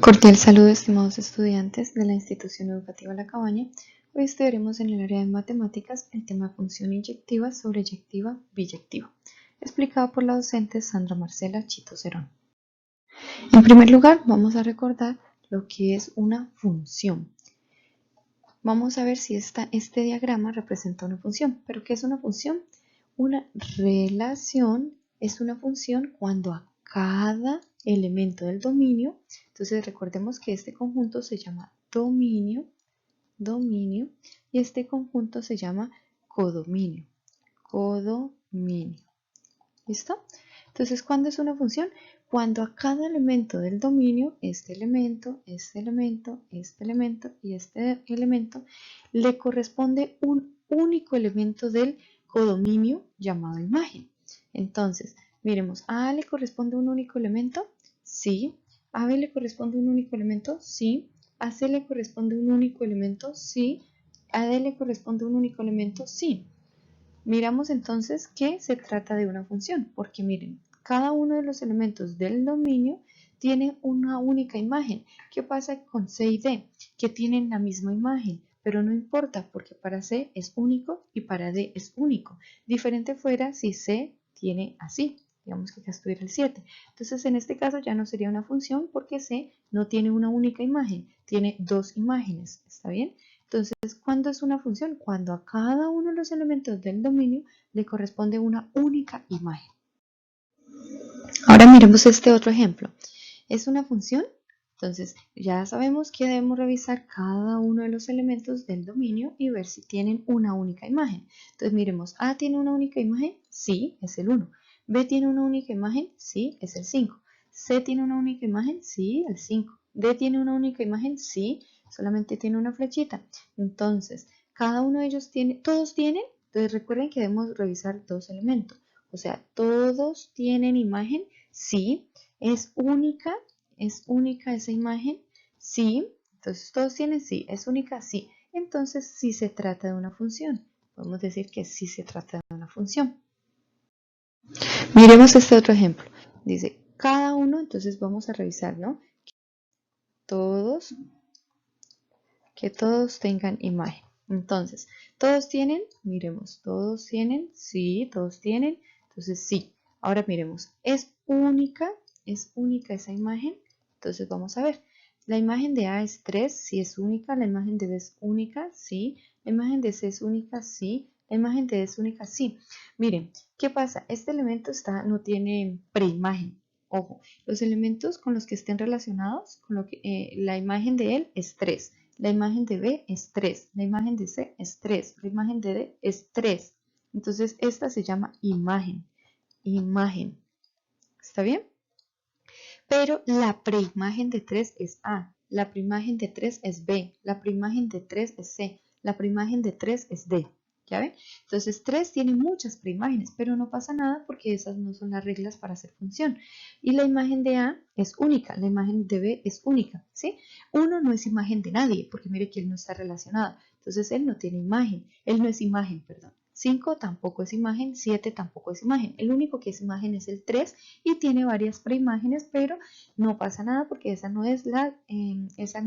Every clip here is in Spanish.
Cordial saludo, estimados estudiantes de la Institución Educativa La Cabaña. Hoy estudiaremos en el área de matemáticas el tema función inyectiva, sobreyectiva, biyectiva, explicado por la docente Sandra Marcela Chito Cerón. En primer lugar, vamos a recordar lo que es una función. Vamos a ver si este diagrama representa una función. ¿Pero qué es una función? Una relación es una función cuando a cada elemento del dominio, entonces recordemos que este conjunto se llama dominio, y este conjunto se llama codominio, ¿listo? Entonces, ¿cuándo es una función? Cuando a cada elemento del dominio, este elemento y este elemento, le corresponde un único elemento del codominio llamado imagen. Entonces, miremos, ¿a A le corresponde un único elemento? Sí. ¿A B le corresponde un único elemento? Sí. ¿A C le corresponde un único elemento? Sí. ¿A D le corresponde un único elemento? Sí. Miramos entonces que se trata de una función, porque miren, cada uno de los elementos del dominio tiene una única imagen. ¿Qué pasa con C y D? Que tienen la misma imagen, pero no importa porque para C es único y para D es único. Diferente fuera si C tiene así, digamos que acá estuviera el 7. Entonces en este caso ya no sería una función porque C no tiene una única imagen, tiene dos imágenes, ¿está bien? Entonces, ¿cuándo es una función? Cuando a cada uno de los elementos del dominio le corresponde una única imagen. Ahora miremos este otro ejemplo. ¿Es una función? Entonces, ya sabemos que debemos revisar cada uno de los elementos del dominio y ver si tienen una única imagen. Entonces, miremos, ¿A tiene una única imagen? Sí, es el 1. ¿B tiene una única imagen? Sí, es el 5. ¿C tiene una única imagen? Sí, el 5. ¿D tiene una única imagen? Sí, solamente tiene una flechita. Entonces, cada uno de ellos tiene, ¿todos tienen? Entonces, recuerden que debemos revisar dos elementos. O sea, ¿todos tienen imagen? Sí. ¿Es única esa imagen? Sí. Entonces, ¿todos tienen? Sí. ¿Es única? Sí. Entonces, sí se trata de una función. Podemos decir que sí se trata de una función. Miremos este otro ejemplo. Dice, cada uno, entonces vamos a revisar, ¿no? Que todos tengan imagen. Entonces, ¿todos tienen? Miremos, ¿todos tienen? Sí, todos tienen. Entonces, sí. Ahora miremos, ¿es única esa imagen? Entonces, vamos a ver. La imagen de A es 3, sí es única. La imagen de B es única, sí. La imagen de C es única, sí. La imagen de D es única, sí. Miren, ¿qué pasa? Este elemento no tiene preimagen. Ojo, los elementos con los que estén relacionados, la imagen de él es 3. La imagen de B es 3, la imagen de C es 3, la imagen de D es 3. Entonces esta se llama imagen. ¿Está bien? Pero la preimagen de 3 es A, la preimagen de 3 es B, la preimagen de 3 es C, la preimagen de 3 es D. ¿Ya ven? Entonces 3 tiene muchas preimágenes, pero no pasa nada porque esas no son las reglas para hacer función. Y la imagen de A es única, la imagen de B es única, ¿sí? 1 no es imagen de nadie, porque mire que él no está relacionado. Entonces él no tiene imagen, él no es imagen, perdón. 5 tampoco es imagen, 7 tampoco es imagen. El único que es imagen es el 3 y tiene varias preimágenes, pero no pasa nada porque esas no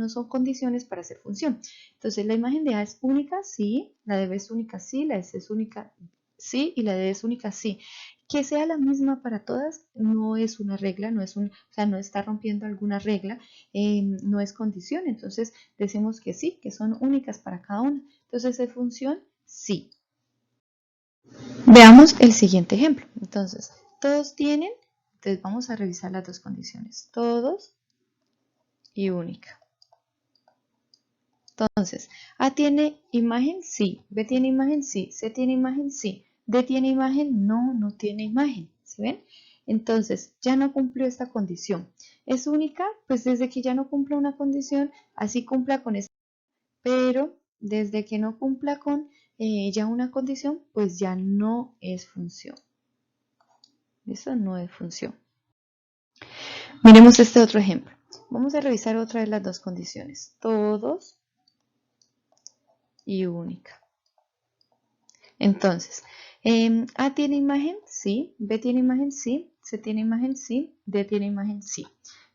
son condiciones para hacer función. Entonces la imagen de A es única, sí, la de B es única, sí, la de C es única, sí, y la de D es única, sí. Que sea la misma para todas no es una regla, no está rompiendo alguna regla, no es condición, entonces decimos que sí, que son únicas para cada una. Entonces, ¿es función? Sí. Veamos el siguiente ejemplo. Entonces, todos tienen, entonces vamos a revisar las dos condiciones, todos y única. Entonces, A tiene imagen, sí. B tiene imagen, sí. C tiene imagen, sí. D tiene imagen, no, no tiene imagen. ¿Sí ven? Entonces, ya no cumplió esta condición. ¿Es única? Pues desde que ya no cumpla una condición, así cumpla con esta. Pero desde que no cumpla con ya una condición, pues ya no es función. Eso no es función. Miremos este otro ejemplo. Vamos a revisar otra de las dos condiciones. Todos y única. Entonces, A tiene imagen, sí. B tiene imagen, sí. C tiene imagen, sí. D tiene imagen, sí.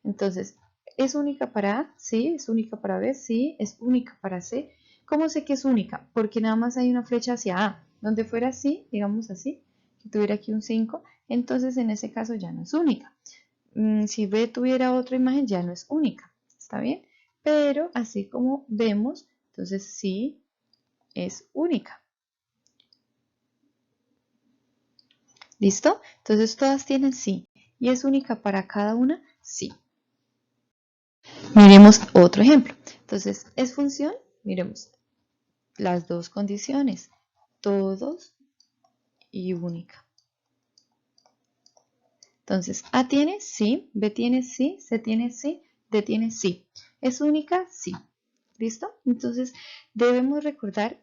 Entonces, ¿Es única para A? Sí. ¿Es única para B? Sí. ¿Es única para C? ¿Cómo sé que es única? Porque nada más hay una flecha hacia A. Donde fuera así, digamos así, que tuviera aquí un 5, entonces en ese caso ya no es única. Si B tuviera otra imagen, ya no es única. ¿Está bien? Pero así como vemos, entonces sí es única. ¿Listo? Entonces todas tienen sí. ¿Y es única para cada una? Sí. Miremos otro ejemplo. Entonces, ¿es función? Miremos las dos condiciones. Todos y única. Entonces, A tiene sí, B tiene sí, C tiene sí, D tiene sí. ¿Es única? Sí. ¿Listo? Entonces, debemos recordar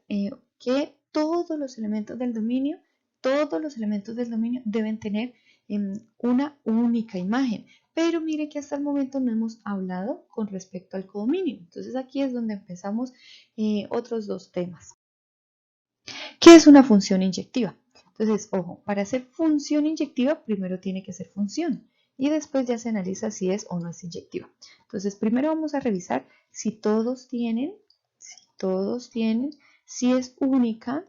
que todos los elementos del dominio deben tener una única imagen. Pero miren que hasta el momento no hemos hablado con respecto al codominio. Entonces, aquí es donde empezamos otros dos temas. ¿Qué es una función inyectiva? Entonces, ojo, para ser función inyectiva, primero tiene que ser función y después ya se analiza si es o no es inyectiva. Entonces, primero vamos a revisar si todos tienen, si es única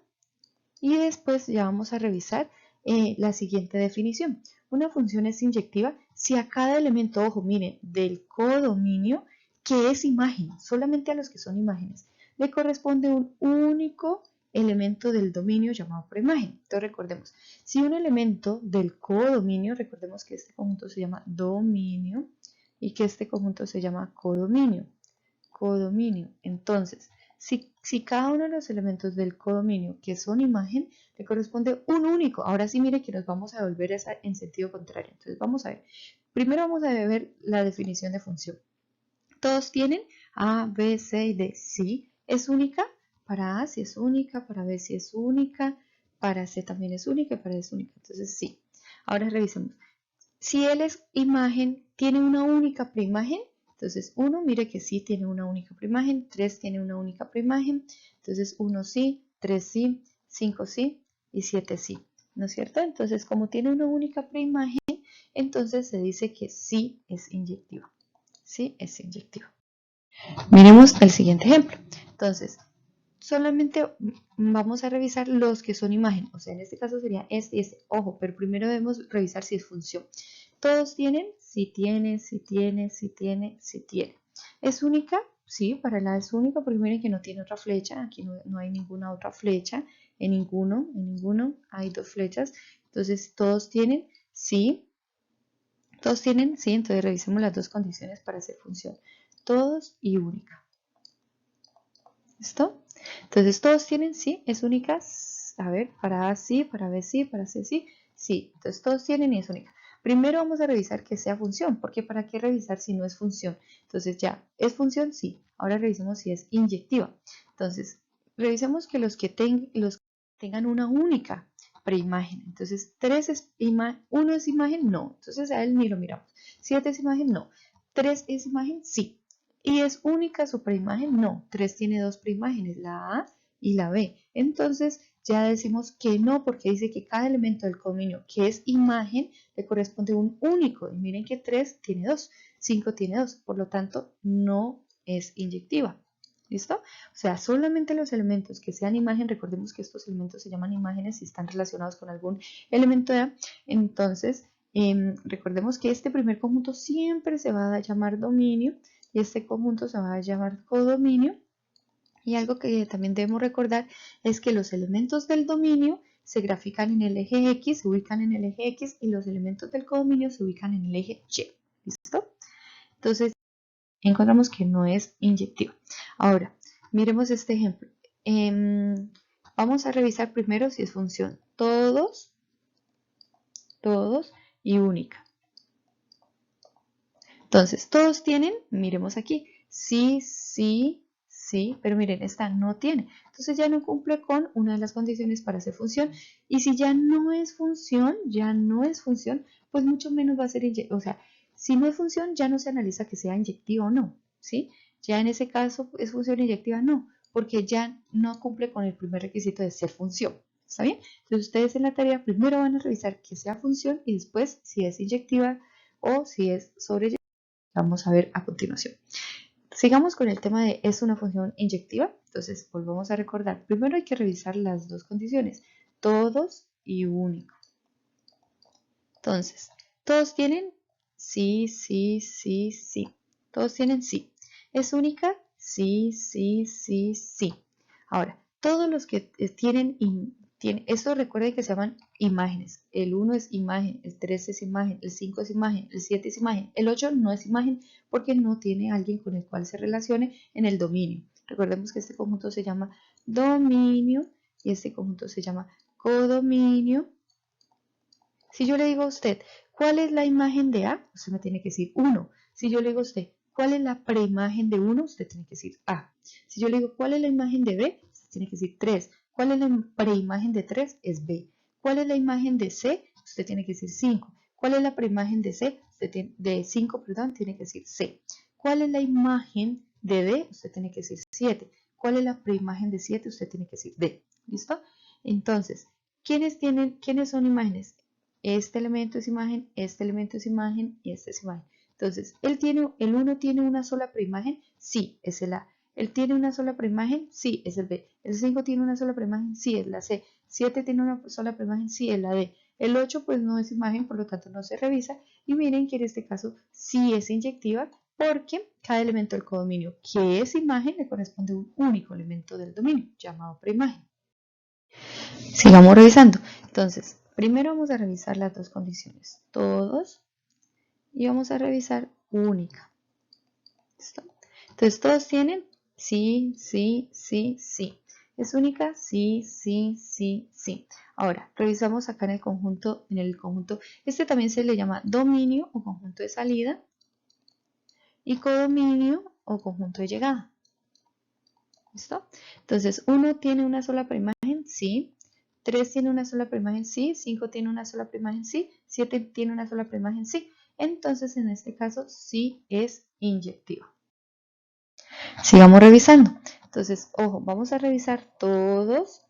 y después ya vamos a revisar la siguiente definición. Una función es inyectiva si a cada elemento, ojo, miren, del codominio, que es imagen, solamente a los que son imágenes, le corresponde un único elemento del dominio llamado por imagen. Entonces recordemos, si un elemento del codominio, recordemos que este conjunto se llama dominio y que este conjunto se llama codominio. Entonces, si cada uno de los elementos del codominio que son imagen le corresponde un único, ahora sí mire que nos vamos a volver en sentido contrario. Entonces vamos a ver, primero vamos a ver la definición de función. Todos tienen A, B, C y D. Sí, es única. Para A sí es única, para B sí es única, para C también es única y para D es única. Entonces sí. Ahora revisemos. Si él es imagen, tiene una única preimagen. Entonces 1, mire que sí tiene una única preimagen. 3 tiene una única preimagen. Entonces 1 sí, 3 sí, 5 sí y 7 sí. ¿No es cierto? Entonces como tiene una única preimagen, entonces se dice que sí es inyectiva. Sí es inyectiva. Miremos el siguiente ejemplo. Entonces, solamente vamos a revisar los que son imagen. O sea, en este caso sería este y este. Ojo, pero primero debemos revisar si es función. ¿Todos tienen? Sí tiene, sí tiene, sí tiene, sí tiene. ¿Es única? Sí, para la es única porque miren que no tiene otra flecha. Aquí no hay ninguna otra flecha. En ninguno hay dos flechas. Entonces, ¿todos tienen? Sí. ¿Todos tienen? Sí, entonces revisemos las dos condiciones para hacer función. Todos y única. ¿Listo? Entonces, ¿todos tienen? Sí, es única. A ver, para A sí, para B sí, para C sí. Sí, entonces todos tienen y es única. Primero vamos a revisar que sea función, porque ¿para qué revisar si no es función? Entonces ya, ¿es función? Sí. Ahora revisemos si es inyectiva. Entonces, revisemos que los que tengan una única preimagen. Entonces, 1 es imagen, no. Entonces a él ni lo miramos. 7 es imagen, no. 3 es imagen, sí. ¿Y es única su preimagen? No, 3 tiene dos preimágenes, la A y la B. Entonces ya decimos que no, porque dice que cada elemento del codominio que es imagen le corresponde un único. Y miren que 3 tiene 2, 5 tiene 2, por lo tanto no es inyectiva. ¿Listo? O sea, solamente los elementos que sean imagen, recordemos que estos elementos se llaman imágenes y están relacionados con algún elemento de A. Entonces, recordemos que este primer conjunto siempre se va a llamar dominio y este conjunto se va a llamar codominio. Y algo que también debemos recordar es que los elementos del dominio se grafican en el eje X, se ubican en el eje X y los elementos del codominio se ubican en el eje Y. ¿Listo? Entonces, encontramos que no es inyectiva. Ahora, miremos este ejemplo. Vamos a revisar primero si es función todos y única. Entonces, todos tienen, miremos aquí, sí, sí, sí, pero miren, esta no tiene. Entonces ya no cumple con una de las condiciones para hacer función. Y si ya no es función, pues mucho menos va a ser, o sea, si no es función, ya no se analiza que sea inyectiva o no, ¿sí? Ya en ese caso, ¿es función inyectiva? No, porque ya no cumple con el primer requisito de ser función. ¿Está bien? Entonces ustedes en la tarea primero van a revisar que sea función y después si es inyectiva o si es sobreyectiva Vamos a ver a continuación. Sigamos con el tema de ¿es una función inyectiva? Entonces, volvamos a recordar. Primero hay que revisar las dos condiciones, todos y único. Entonces, ¿todos tienen? Sí, sí, sí, sí. ¿Todos tienen? Sí. ¿Es única? Sí, sí, sí, sí. Ahora, todos los que tienen, esto recuerden que se llaman imágenes. El 1 es imagen, el 3 es imagen, el 5 es imagen, el 7 es imagen, el 8 no es imagen porque no tiene alguien con el cual se relacione en el dominio. Recordemos que este conjunto se llama dominio y este conjunto se llama codominio. Si yo le digo a usted, ¿cuál es la imagen de A? Usted me tiene que decir 1. Si yo le digo a usted, ¿cuál es la preimagen de 1? Usted tiene que decir A. Si yo le digo, ¿cuál es la imagen de B? Usted tiene que decir 3. ¿Cuál es la preimagen de 3? Es B. ¿Cuál es la imagen de C? Usted tiene que decir 5. ¿Cuál es la preimagen de C? De 5, perdón, tiene que decir C. ¿Cuál es la imagen de D? Usted tiene que decir 7. ¿Cuál es la preimagen de 7? Usted tiene que decir D. ¿Listo? Entonces, ¿quiénes son imágenes? Este elemento es imagen, este elemento es imagen y este es imagen. Entonces, el 1 tiene una sola preimagen, sí, es el A. ¿Él tiene una sola preimagen? Sí, es el B. ¿El 5 tiene una sola preimagen? Sí, es la C. ¿7 tiene una sola preimagen? Sí, es la D. El 8 pues no es imagen, por lo tanto no se revisa. Y miren que en este caso sí es inyectiva porque cada elemento del codominio que es imagen le corresponde a un único elemento del dominio llamado preimagen. Sigamos revisando. Entonces, primero vamos a revisar las dos condiciones, todos, y vamos a revisar única. ¿Listo? Entonces, ¿todos tienen? Sí, sí, sí, sí. ¿Es única? Sí, sí, sí, sí. Ahora, revisamos acá en el conjunto, este también se le llama dominio o conjunto de salida y codominio o conjunto de llegada. ¿Listo? Entonces, 1 tiene una sola preimagen, sí. 3 tiene una sola preimagen, sí. 5 tiene una sola preimagen, sí. 7 tiene una sola preimagen, sí. Entonces, en este caso, sí es inyectiva. Sigamos revisando. Entonces, ojo, vamos a revisar todos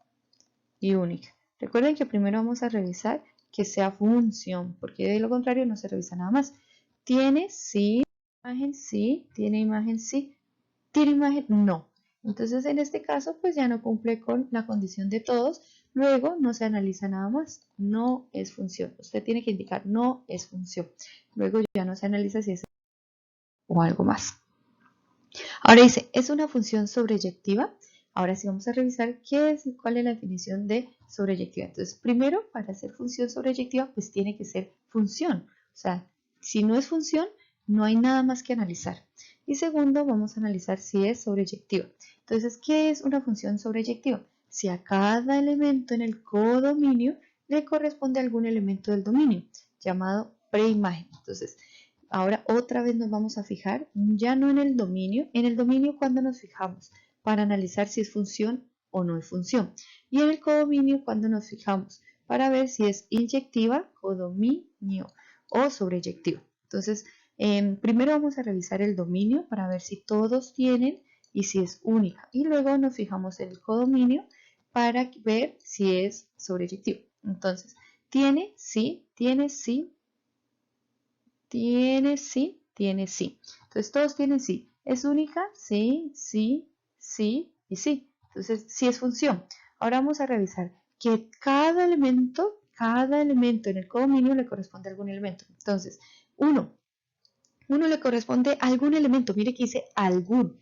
y única. Recuerden que primero vamos a revisar que sea función, porque de lo contrario no se revisa nada más. ¿Tiene? Sí. ¿Imagen? Sí. ¿Tiene imagen? Sí. ¿Tiene imagen? No. Entonces, en este caso, pues ya no cumple con la condición de todos. Luego, no se analiza nada más. No es función. Usted tiene que indicar no es función. Luego ya no se analiza si es o algo más. Ahora dice, ¿es una función sobreyectiva? Ahora sí vamos a revisar cuál es la definición de sobreyectiva. Entonces, primero, para ser función sobreyectiva, pues tiene que ser función. O sea, si no es función, no hay nada más que analizar. Y segundo, vamos a analizar si es sobreyectiva. Entonces, ¿qué es una función sobreyectiva? Si a cada elemento en el codominio le corresponde algún elemento del dominio, llamado preimagen. Entonces, ahora otra vez nos vamos a fijar, ya no en el dominio cuando nos fijamos para analizar si es función o no es función. Y en el codominio cuando nos fijamos para ver si es inyectiva, codominio o sobreyectiva. Entonces, primero vamos a revisar el dominio para ver si todos tienen y si es única. Y luego nos fijamos en el codominio para ver si es sobreyectivo. Entonces, tiene, sí, tiene, sí. Tiene sí, tiene sí. Entonces todos tienen sí. ¿Es única? Sí, sí, sí y sí. Entonces sí es función. Ahora vamos a revisar que cada elemento en el codominio le corresponde a algún elemento. Entonces, uno le corresponde a algún elemento. Mire que dice algún.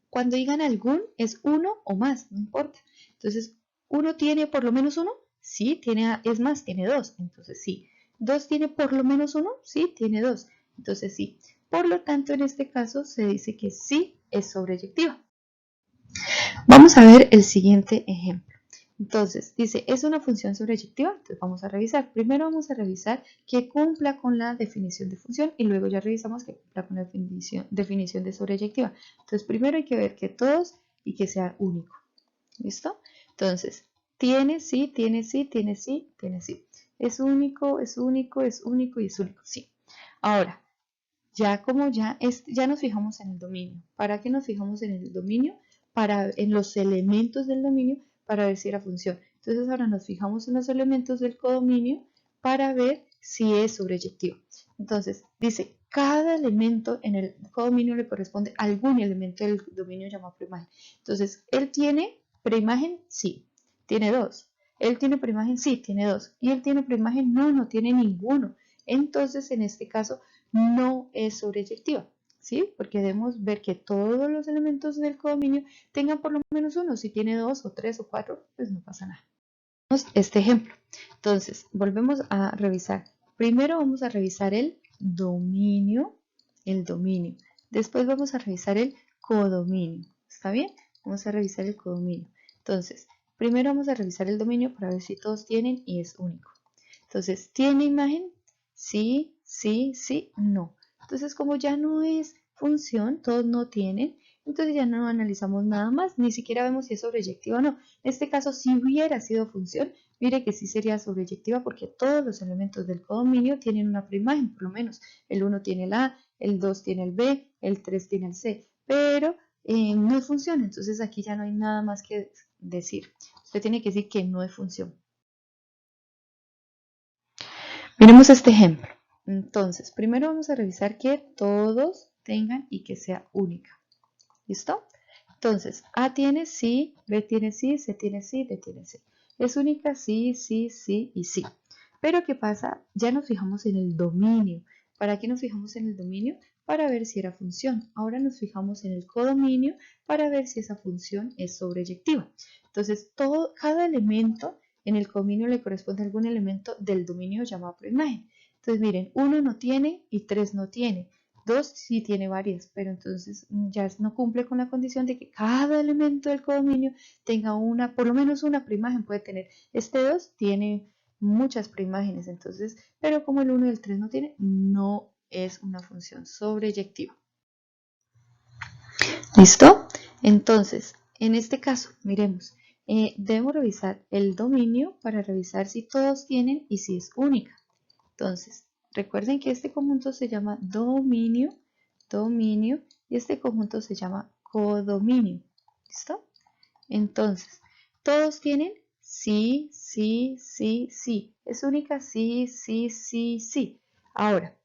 Cuando digan algún es uno o más, no importa. Entonces, ¿uno tiene por lo menos uno? Sí, es más, tiene dos. Entonces, sí. ¿Dos tiene por lo menos uno? Sí, tiene dos. Entonces, sí. Por lo tanto, en este caso se dice que sí es sobreyectiva. Vamos a ver el siguiente ejemplo. Entonces, dice, ¿es una función sobreyectiva? Entonces vamos a revisar. Primero vamos a revisar que cumpla con la definición de función y luego ya revisamos que cumpla con la definición de sobreyectiva. Entonces, primero hay que ver que todos y que sea único. ¿Listo? Entonces, tiene, sí, tiene, sí, tiene, sí, tiene, sí. Es único, es único, es único y es único, sí. Ahora, ya nos fijamos en el dominio. ¿Para qué nos fijamos en el dominio? En los elementos del dominio para ver si era función. Entonces ahora nos fijamos en los elementos del codominio para ver si es sobreyectivo. Entonces dice, cada elemento en el codominio le corresponde a algún elemento del dominio llamado preimagen. Entonces, ¿él tiene preimagen? Sí, tiene 2. ¿Él tiene preimagen? Sí, tiene 2. ¿Y él tiene preimagen? No, no tiene ninguno. Entonces, en este caso, no es sobreyectiva, ¿sí? Porque debemos ver que todos los elementos del codominio tengan por lo menos uno. Si tiene 2 o 3 o 4, pues no pasa nada. Este ejemplo. Entonces, volvemos a revisar. Primero vamos a revisar el dominio. Después vamos a revisar el codominio. ¿Está bien? Vamos a revisar el codominio. Entonces, primero vamos a revisar el dominio para ver si todos tienen y es único. Entonces, ¿tiene imagen? Sí, sí, sí, no. Entonces, como ya no es función, todos no tienen, entonces ya no analizamos nada más, ni siquiera vemos si es sobreyectiva o no. En este caso, si hubiera sido función, mire que sí sería sobreyectiva porque todos los elementos del codominio tienen una preimagen, por lo menos. El 1 tiene el A, el 2 tiene el B, el 3 tiene el C, pero no es función, entonces aquí ya no hay nada más que decir. Usted tiene que decir que no es función. Miremos este ejemplo. Entonces, primero vamos a revisar que todos tengan y que sea única. ¿Listo? Entonces, A tiene sí, B tiene sí, C tiene sí, D tiene sí. Es única sí, sí, sí y sí. Pero ¿qué pasa? Ya nos fijamos en el dominio. ¿Para qué nos fijamos en el dominio? Para ver si era función. Ahora nos fijamos en el codominio para ver si esa función es sobreyectiva. Entonces, cada elemento en el codominio le corresponde a algún elemento del dominio llamado preimagen. Entonces, miren, 1 no tiene y 3 no tiene. 2 sí tiene varias, pero entonces ya no cumple con la condición de que cada elemento del codominio tenga por lo menos una preimagen puede tener. Este 2 tiene muchas preimágenes, entonces, pero como el 1 y el 3 no tiene, no es una función sobreyectiva. ¿Listo? Entonces, en este caso, miremos, debemos revisar el dominio para revisar si todos tienen y si es única. Entonces, recuerden que este conjunto se llama dominio, y este conjunto se llama codominio. ¿Listo? Entonces, ¿todos tienen? Sí, sí, sí, sí. ¿Es única? Sí, sí, sí, sí. Ahora,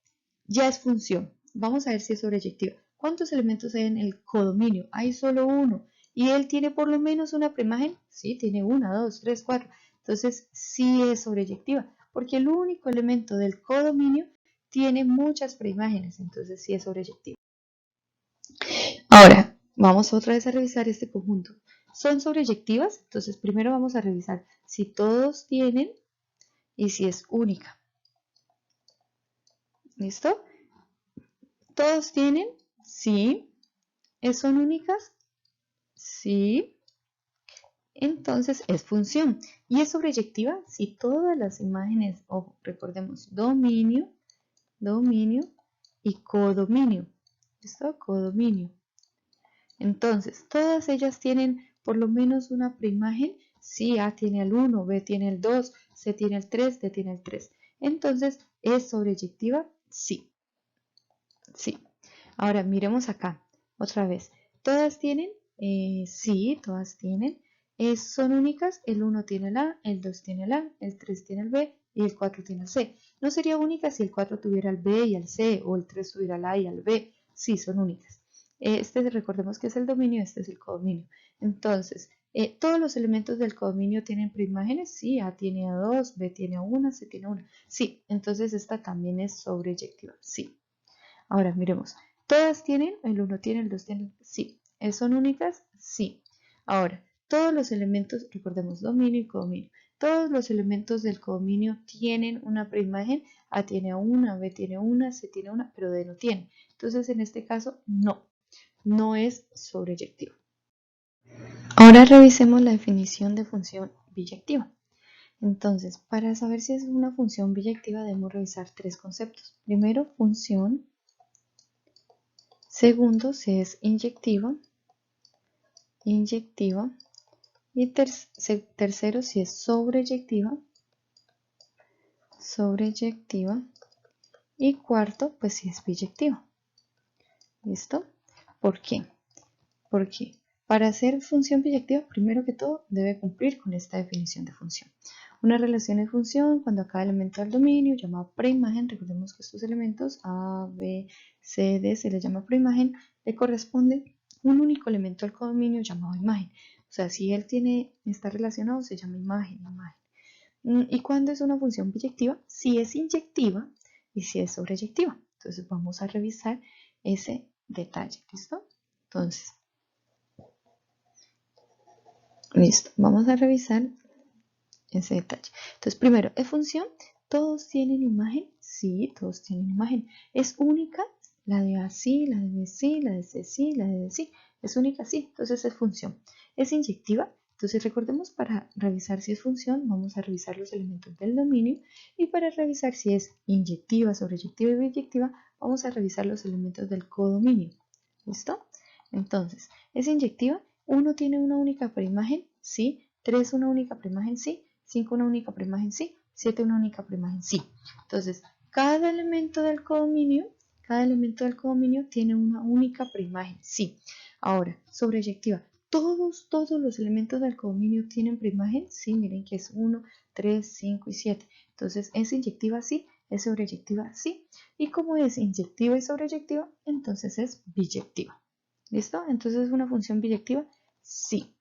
ya es función. Vamos a ver si es sobreyectiva. ¿Cuántos elementos hay en el codominio? Hay solo uno. ¿Y él tiene por lo menos una preimagen? Sí, tiene 1, 2, 3, 4. Entonces, sí es sobreyectiva, porque el único elemento del codominio tiene muchas preimágenes, entonces sí es sobreyectiva. Ahora, vamos otra vez a revisar este conjunto. ¿Son sobreyectivas? Entonces, primero vamos a revisar si todos tienen y si es única. ¿Listo? ¿Todos tienen? Sí. ¿Son únicas? Sí. Entonces es función. ¿Y es sobreyectiva? Si todas las imágenes, o recordemos, dominio y codominio. ¿Listo? Codominio. Entonces, todas ellas tienen por lo menos una preimagen. Sí, A tiene el 1, B tiene el 2, C tiene el 3, D tiene el 3. Entonces, ¿es sobreyectiva? Sí. Sí. Ahora, miremos acá. Otra vez. ¿Todas tienen? Sí, todas tienen. ¿Son únicas? El 1 tiene el A, el 2 tiene el A, el 3 tiene el B y el 4 tiene el C. ¿No sería única si el 4 tuviera el B y el C o el 3 tuviera el A y el B? Sí, son únicas. Recordemos que es el dominio, este es el codominio. Entonces, ¿todos los elementos del codominio tienen preimágenes? Sí, A tiene a 2, B tiene a 1, C tiene a 1. Sí, entonces esta también es sobreyectiva. Sí. Ahora miremos. ¿Todas tienen? El 1 tiene, el 2 tiene. Sí. ¿Son únicas? Sí. Ahora, todos los elementos, recordemos dominio y codominio. Todos los elementos del codominio tienen una preimagen. A tiene a 1, B tiene 1, C tiene 1, pero D no tiene. Entonces, en este caso, no es sobreyectiva. Ahora revisemos la definición de función biyectiva. Entonces, para saber si es una función biyectiva debemos revisar tres conceptos. Primero, función. Segundo, si es inyectiva. Y tercero, si es sobreyectiva. Y cuarto, pues si es biyectiva. ¿Listo? ¿Por qué? Porque para ser función biyectiva, primero que todo, debe cumplir con esta definición de función. Una relación es función cuando a cada elemento del dominio llamado preimagen, recordemos que estos elementos A, B, C, D se les llama preimagen, le corresponde un único elemento del codominio llamado imagen. O sea, si él está relacionado se llama imagen. ¿Y cuándo es una función biyectiva? Si es inyectiva y si es sobreyectiva. Entonces vamos a revisar ese detalle, ¿listo? Entonces, listo, vamos a revisar ese detalle. Entonces, primero, ¿es función? ¿Todos tienen imagen? Sí, todos tienen imagen. ¿Es única? La de A sí, la de B sí, la de C sí, la de D sí. ¿Es única? Sí, entonces es función. ¿Es inyectiva? Entonces recordemos, para revisar si es función, vamos a revisar los elementos del dominio, y para revisar si es inyectiva, sobreyectiva y biyectiva, vamos a revisar los elementos del codominio. ¿Listo? Entonces, ¿es inyectiva? 1 tiene una única preimagen, sí. 3 una única preimagen, sí. 5 una única preimagen, sí. 7 una única preimagen, sí. Entonces, cada elemento del codominio tiene una única preimagen, sí. Ahora, sobreyectiva. Todos los elementos del codominio tienen preimagen, sí. Miren que es 1, 3, 5 y 7. Entonces, ¿es inyectiva? Sí. ¿Es sobreyectiva? Sí. Y como es inyectiva y sobreyectiva, entonces es biyectiva. ¿Listo? Entonces, ¿es una función biyectiva? Sí.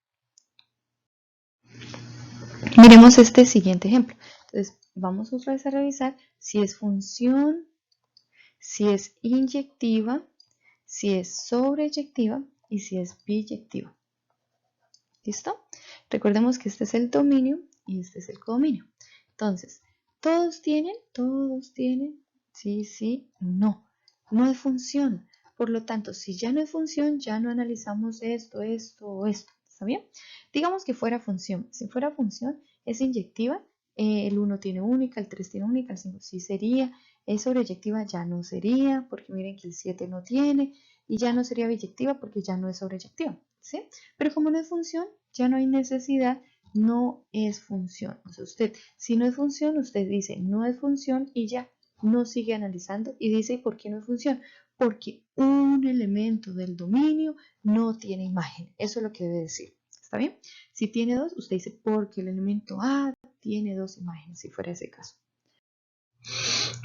Miremos este siguiente ejemplo. Entonces, vamos otra vez a revisar si es función, si es inyectiva, si es sobreyectiva y si es biyectiva. ¿Listo? Recordemos que este es el dominio y este es el codominio. Entonces, todos tienen, sí, sí, no. No es función. Por lo tanto, si ya no es función, ya no analizamos esto, esto o esto. ¿Está bien? Digamos que fuera función. Si fuera función, es inyectiva. El 1 tiene única, el 3 tiene única, el 5 sí sería. Es sobreyectiva, ya no sería, porque miren que el 7 no tiene. Y ya no sería biyectiva porque ya no es sobreyectiva. ¿Sí? Pero como no es función, ya no hay necesidad, no es función. O sea, usted, si no es función, usted dice no es función y ya no sigue analizando y dice ¿por qué no es función? Porque un elemento del dominio no tiene imagen. Eso es lo que debe decir. ¿Está bien? Si tiene dos, usted dice porque el elemento A tiene dos imágenes, si fuera ese caso.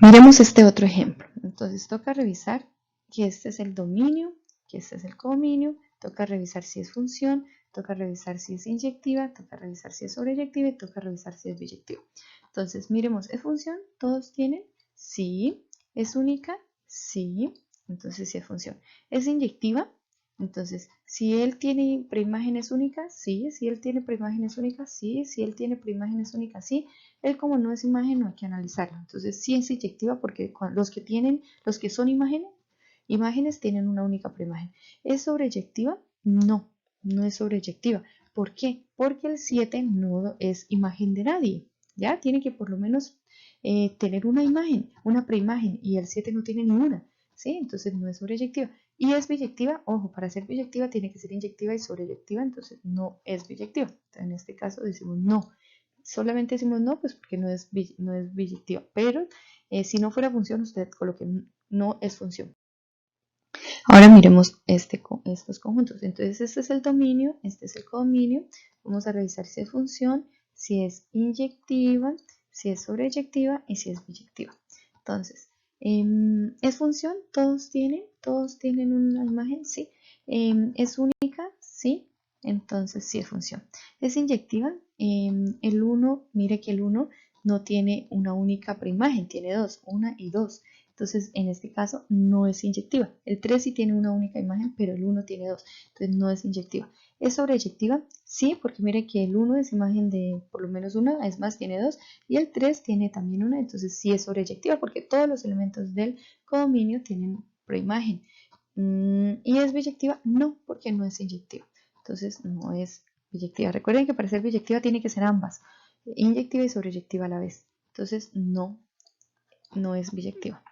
Miremos este otro ejemplo. Entonces toca revisar que este es el dominio, que este es el codominio, toca revisar si es función, toca revisar si es inyectiva, toca revisar si es sobreyectiva y toca revisar si es biyectiva. Entonces, miremos, ¿es función? ¿Todos tienen? Sí. ¿Es única? Sí. Entonces, sí es función. ¿Es inyectiva? Entonces, si él tiene preimágenes únicas, sí. Si él tiene preimágenes únicas, sí. Si él tiene preimágenes únicas, sí. Él, como no es imagen, no hay que analizarlo. Entonces, sí es inyectiva porque los que son imágenes tienen una única preimagen. ¿Es sobreyectiva? No, no es sobreyectiva. ¿Por qué? Porque el 7 no es imagen de nadie. ¿Ya? Tiene que por lo menos tener una imagen, una preimagen, y el 7 no tiene ninguna. ¿Sí? Entonces no es sobreyectiva. ¿Y es biyectiva? Ojo, para ser biyectiva tiene que ser inyectiva y sobreyectiva, entonces no es biyectiva. En este caso decimos no. Solamente decimos no, pues porque no es biyectiva. Pero si no fuera función, usted coloque no es función. Ahora miremos estos conjuntos. Entonces, este es el dominio, este es el codominio. Vamos a revisar si es función, si es inyectiva, si es sobreyectiva y si es biyectiva. Entonces, ¿es función? ¿Todos tienen una imagen? Sí. ¿Es única? Sí. Entonces, sí es función. ¿Es inyectiva? El 1, mire que el 1 no tiene una única preimagen, tiene dos, una y dos. Entonces, en este caso, no es inyectiva. El 3 sí tiene una única imagen, pero el 1 tiene dos. Entonces, no es inyectiva. ¿Es sobreyectiva? Sí, porque mire que el 1 es imagen de por lo menos una, es más, tiene dos. Y el 3 tiene también una, entonces sí es sobreyectiva, porque todos los elementos del codominio tienen preimagen. ¿Y es biyectiva? No, porque no es inyectiva. Entonces, no es biyectiva. Recuerden que para ser biyectiva tiene que ser ambas, inyectiva y sobreyectiva a la vez. Entonces, no es biyectiva.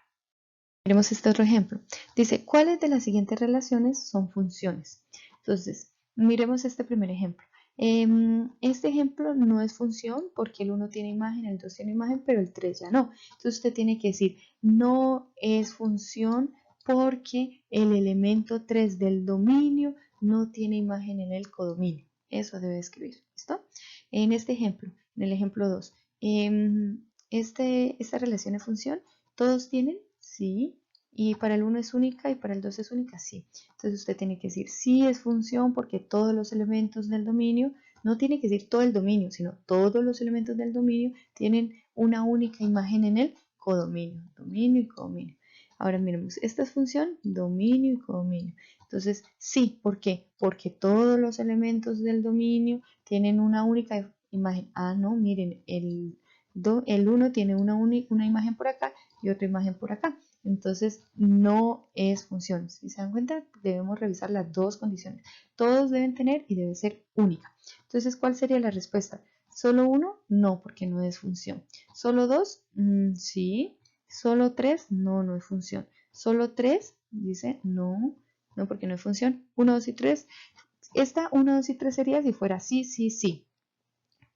Miremos este otro ejemplo. Dice, ¿cuáles de las siguientes relaciones son funciones? Entonces, miremos este primer ejemplo. Este ejemplo no es función porque el 1 tiene imagen, el 2 tiene imagen, pero el 3 ya no. Entonces usted tiene que decir, no es función porque el elemento 3 del dominio no tiene imagen en el codominio. Eso debe escribir, ¿listo? En este ejemplo, en el ejemplo 2, esta relación de función, ¿todos tienen? Sí. Y para el 1 es única y para el 2 es única, sí. Entonces usted tiene que decir sí es función porque todos los elementos del dominio, no tiene que decir todo el dominio, sino todos los elementos del dominio tienen una única imagen en el codominio, dominio y codominio. Ahora miremos, esta es función dominio y codominio. Entonces, sí, ¿por qué? Porque todos los elementos del dominio tienen una única imagen. Ah, no, miren, el 1 tiene una imagen por acá y otra imagen por acá. Entonces, no es función. Si se dan cuenta, debemos revisar las dos condiciones. Todos deben tener y debe ser única. Entonces, ¿cuál sería la respuesta? ¿Solo 1? No, porque no es función. ¿Solo 2? Sí. ¿Solo 3? No, no es función. ¿Solo 3? Dice, no, no, porque no es función. 1, 2 y 3. Esta 1, 2 y 3 sería si fuera sí, sí, sí.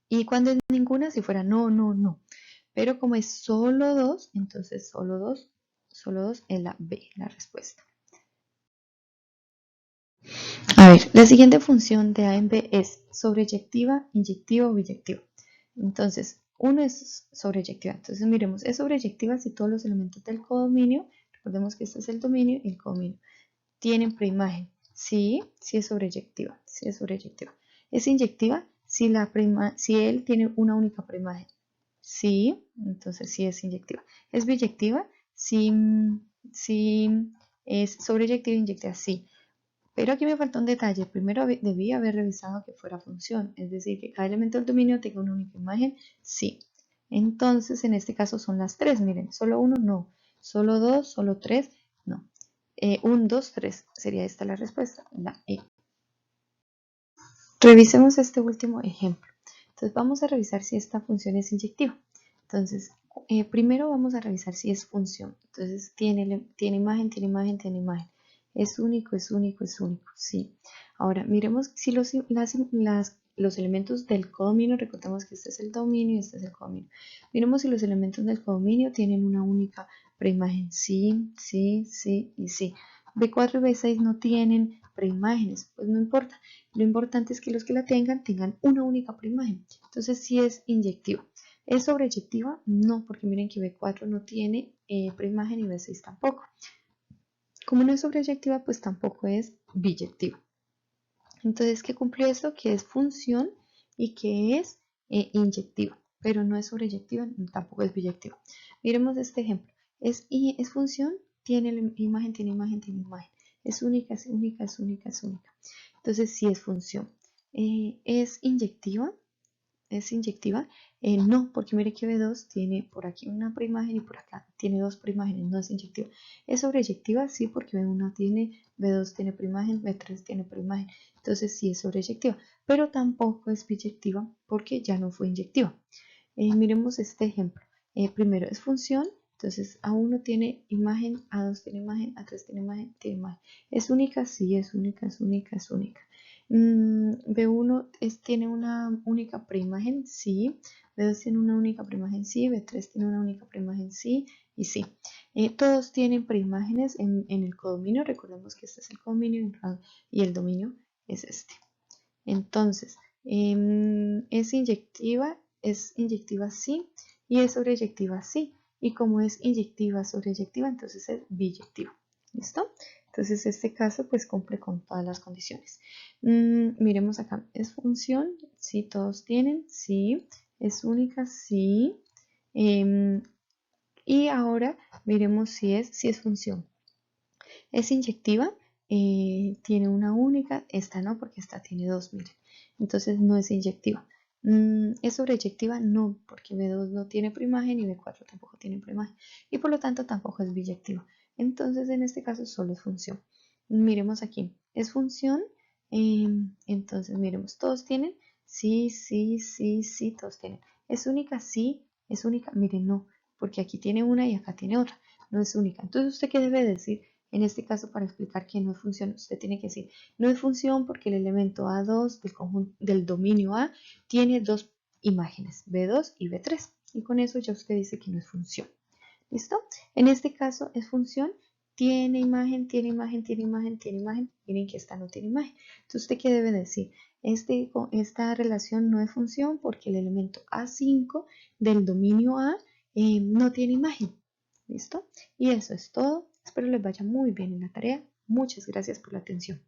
Y cuando es ninguna, si fuera no, no, no. Pero como es solo 2, entonces solo 2 es la B, la respuesta. A ver, la siguiente función de A en B es sobreyectiva, inyectiva o biyectiva. Entonces, uno es sobreyectiva. Entonces, miremos, es sobreyectiva si todos los elementos del codominio, recordemos que este es el dominio y el codominio, tienen preimagen. Sí, sí es sobreyectiva, sí es sobreyectiva. Es inyectiva si él tiene una única preimagen. Sí, entonces sí es inyectiva. Es biyectiva si es sobreyectiva e inyectiva, sí. Pero aquí me falta un detalle. Primero debí haber revisado que fuera función, es decir, que cada elemento del dominio tenga una única imagen, sí. Entonces, en este caso son las tres, miren, solo uno, no. Solo dos, solo tres, no. 1, 2, 3, sería esta la respuesta, la E. Revisemos este último ejemplo. Entonces, vamos a revisar si esta función es inyectiva. Entonces, primero vamos a revisar si es función. Entonces, tiene imagen, tiene imagen, tiene imagen. Es único, es único, es único, sí. Ahora, miremos si los elementos del codominio, recordemos que este es el dominio y este es el codominio. Miremos si los elementos del codominio tienen una única preimagen. Sí, sí, sí y sí. B4 y B6 no tienen preimágenes, pues no importa. Lo importante es que los que la tengan una única preimagen. Entonces, sí es inyectiva. ¿Es sobreyectiva? No, porque miren que B4 no tiene preimagen y B6 tampoco. Como no es sobreyectiva, pues tampoco es biyectiva. Entonces, ¿qué cumplió esto? Que es función y que es inyectiva, pero no es sobreyectiva, tampoco es biyectiva. Miremos este ejemplo. Es función, tiene imagen, tiene imagen, tiene imagen. Es única, es única, es única, es única. Entonces, sí es función. ¿Es inyectiva? ¿Es inyectiva? No, porque mire que B2 tiene por aquí una preimagen y por acá tiene dos preimágenes, no es inyectiva. ¿Es sobreyectiva? Sí, porque B1 tiene, B2 tiene preimagen, B3 tiene preimagen. Entonces sí es sobreyectiva, pero tampoco es biyectiva porque ya no fue inyectiva. Miremos este ejemplo. Primero es función, entonces A1 tiene imagen, A2 tiene imagen, A3 tiene imagen, tiene imagen. ¿Es única? Sí, es única, es única, es única. B1 tiene una única preimagen, sí. B2 tiene una única preimagen, sí. B3 tiene una única preimagen, sí. Y sí. Todos tienen preimágenes en el codominio. Recordemos que este es el codominio y el dominio es este. Entonces, es inyectiva sí. Y es sobreyectiva sí. Y como es inyectiva, sobreyectiva, entonces es biyectiva. ¿Listo? Entonces este caso pues cumple con todas las condiciones. Miremos acá, ¿es función? Sí, todos tienen, sí. ¿Es única? Sí. Y ahora miremos si es función. ¿Es inyectiva? Tiene una única, esta no, porque esta tiene dos, miren. Entonces no es inyectiva. ¿Es sobreyectiva? No, porque B2 no tiene preimagen y B4 tampoco tiene preimagen. Y por lo tanto tampoco es biyectiva. Entonces en este caso solo es función. Miremos aquí. ¿Es función? Entonces miremos, ¿todos tienen? Sí, sí, sí, sí, todos tienen. ¿Es única? Sí, es única. Miren, no, porque aquí tiene una y acá tiene otra. No es única. Entonces, ¿usted qué debe decir? En este caso, para explicar que no es función, usted tiene que decir, no es función porque el elemento A2 del dominio A tiene dos imágenes, B2 y B3. Y con eso ya usted dice que no es función. ¿Listo? En este caso es función tiene imagen, tiene imagen, tiene imagen, tiene imagen. Miren que esta no tiene imagen. Entonces, ¿usted qué debe decir? Esta relación no es función porque el elemento A5 del dominio A no tiene imagen. ¿Listo? Y eso es todo. Espero les vaya muy bien en la tarea. Muchas gracias por la atención.